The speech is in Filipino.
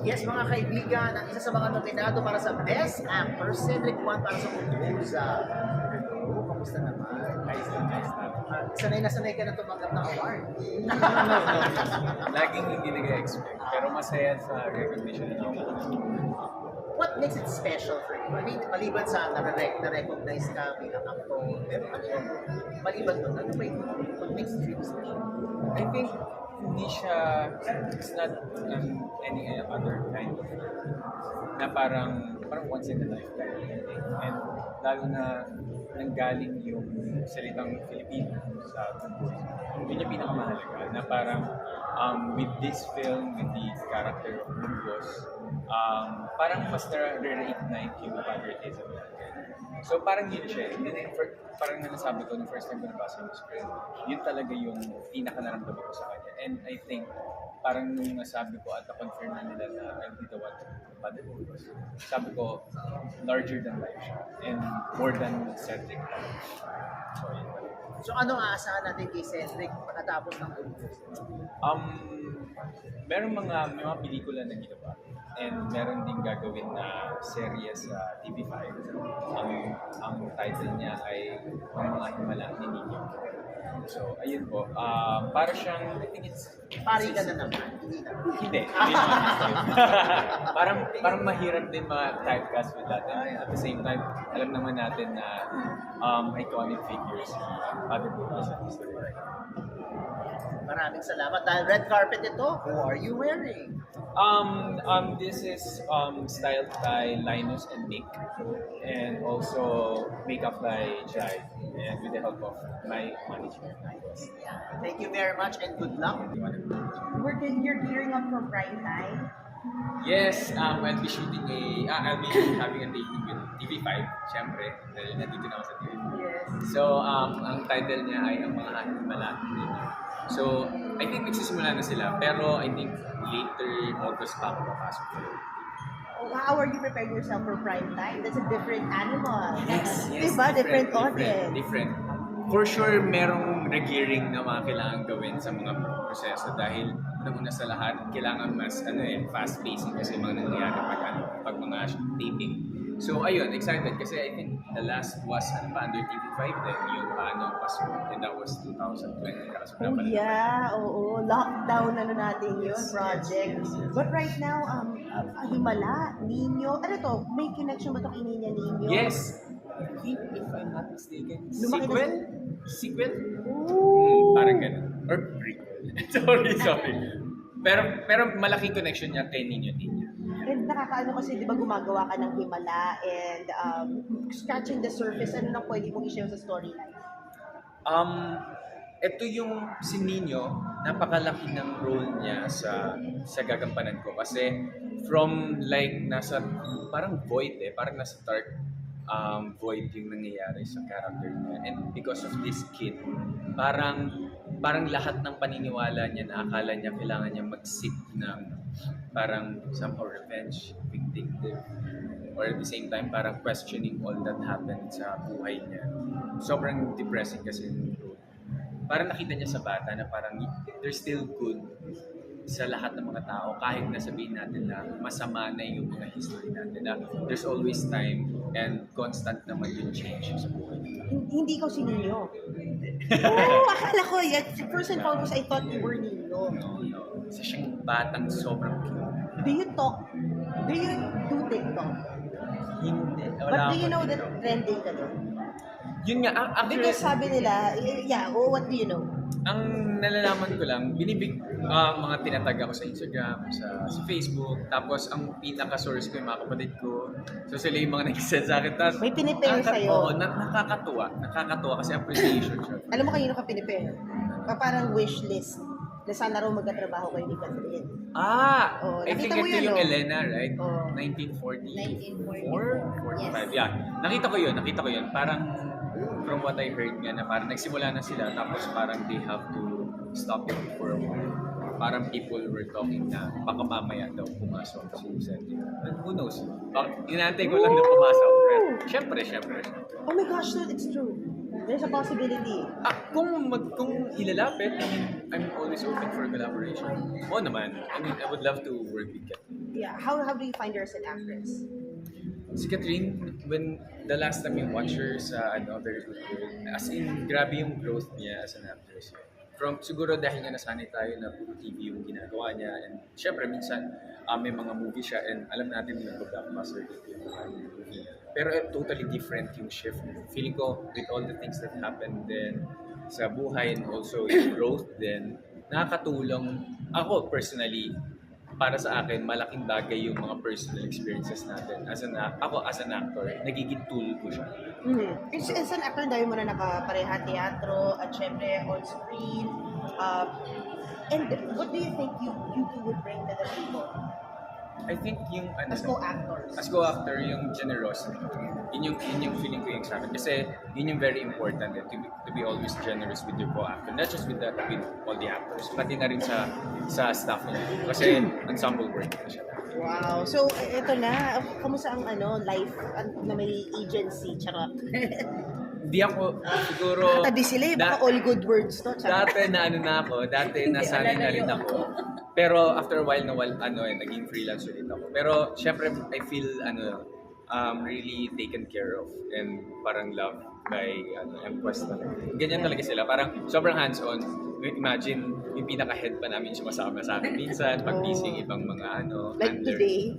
Yes, mga kaibigan, ang isa sa mga nominado para sa Best Actor, Cedric Juan para sa Kukuza. Hello, kamusta naman? Ayos lang. Sanay na sanay ka na tumanggap ng award. Laging hindi nag-expect, pero masaya sa recognition na ako. What makes it special for you? I mean, maliban sa na-recognize ka bilang actor, pero ano yung maliban doon? Ano ba yung what makes it really special? I think hindi siya, it's not any other kind of na parang once in a lifetime. And lalo na nanggaling yung salitang Filipino sa yun yung pinakamahalaga na parang with this film, with the character of Burgos, parang mas na-reignite yung patriotism natin. So parang yun siya, parang nasabi ko nung first time ko nabasa yung script, yun talaga yung pinaka-naramdaman ko sa kanya. And I think, parang nung nasabi ko at na-confirm na nila na I'll be the one to Padre Burgos, sabi ko, larger than life siya and more than Cedric. So yun. So ano ang aasahan natin kay Cedric pagkatapos ng Burgos? May mga pelikula na ginawa and meron din gagawin na serye sa TV5. Ang title niya ay Ang Mga Himala ni Nino. So, ayun po. Para siyang, I think it's... Pari ka na naman. Hindi naman. parang mahirap din ma-typecast with that. And at the same time, alam naman natin na iconic figures si Father Burgos at Mr. Correct. Maraming salamat. Dahil red carpet ito, who are you wearing? This is styled by Linus and Nick, and also makeup by Jai, and with the help of my management. Thank you very much and good luck. You're gearing up for prime time. Yes, I'll be shooting I'll be having a taping with TV5, syempre, dahil nandito na ako sa TV5. Yes. So, ang title niya ay Ang Mga Himala ni Nino. So, I think nagsisimula na sila, pero I think later August pa ako papasok. How are you preparing yourself for prime time? That's a different animal. Yes, Diba? Different audience. Different. For sure, merong nag-gearing na mga kailangan gawin sa mga proseso dahil una sa lahat, kailangan mas fast-pacing kasi mga nangyayari pag mga taping. So ayun, excited kasi I think the last was under TV5 then yung Paso and that was 2020. Oh yeah, oo. Lockdown natin yun, project. But right now, Himala, Nino, ano to? May connection ba to kay Nina Nino? Yes! I think if I'm not mistaken, Lumaki na sequel? Ooh. Parang ganun. Or prequel. sorry. Pero malaking connection niya kay Nino. And nakakaano kasi, di ba gumagawa ka ng Himala and scratching the surface, ano na pwede mong i-share sa storyline? Ito yung si Nino, napakalaki ng role niya sa gagampanan ko kasi from like nasa parang void parang nasa dark void yung nangyayari sa character niya, and because of this kid parang lahat ng paniniwala niya na akala niya kailangan niya mag-seek ng parang somehow revenge, vindictive, or at the same time parang questioning all that happened sa buhay niya. Sobrang depressing kasi parang nakita niya sa bata na parang there's still good sa lahat ng mga tao kahit na sabihin natin na masama na yung mga history natin, na there's always time and constant naman yung change sa buhay nila. Hindi ko si Nino. Oo, akala ko yan. First and foremost, I thought you were Nino. No. Isa siyang batang sobrang cute. Do you talk? Do you do TikTok? Hindi. But do you know that trending ka doon? Yun nga, actually, Because sabi nila, what do you know? ang nalalaman ko lang, mga tinatag ako sa Instagram, sa Facebook, tapos ang pinaka-source ko yung mga kapatid ko. So sila yung mga nag-send sa akin. Tapos, May pinipare sa'yo. Oo, nakakatuwa kasi appreciation siya. Alam mo kanino ka pinipare? Parang wish list na sana raw magkatrabaho kayo ni Catherine. Oh, I think nakita mo ito yun, yung no? Elena, right? Oo. 1944? 45? Yes. Yeah. Nakita ko yun. Parang from what I heard nga na parang nagsimula na sila tapos parang they have to stop it for a while. Parang people were talking na baka mamaya daw pumasok sa suicide. And who knows? Inaantay ko lang na pumasok. Siyempre. Oh my gosh, so it's true. There's a possibility. Kung ilalapit, I mean, I'm always open for collaboration. Oo naman. I mean, I would love to work with Catherine. Yeah. How do you find her as an actress? Si Catherine, when the last time you watch her sa Very Good Girl, as in, grabe yung growth niya as an actress. Siguro dahil nga nasanay tayo na puro TV yung ginagawa niya, and syempre minsan may mga movie siya and alam natin yung blockbuster yung mga movie. Pero totally different yung shift. Feeling ko with all the things that happened then sa buhay and also yung growth then nakakatulong ako personally. Para sa akin, malaking bagay yung mga personal experiences natin. Ako as an actor, nagiging tool ko siya. Mm-hmm. As an actor, dahil mo na nakapareha teatro at syempre on screen. And what do you think you two would bring to the table? I think yung As co-actors. As co-actor, yung generosity. Yun yung feeling ko yung sa akin. Kasi yun yung very important to be always generous with your co-actor. Not just with all the actors, pati na rin sa staff nila. Kasi ensemble work na siya. Wow. So, ito na. Kamusta ang life na may agency? Charot. Hindi ako, siguro... Tabi sila baka all good words to. Charot. Dati nasanay na rin ako. Pero after a while, naging freelance ulit ako. Pero syempre, I feel, really taken care of and parang love by Quest talaga. Ganyan talaga sila. Parang sobrang hands-on. Imagine, yung pinaka-head pa namin sumasama sa akin minsan, pag busy ibang mga Like handler. today.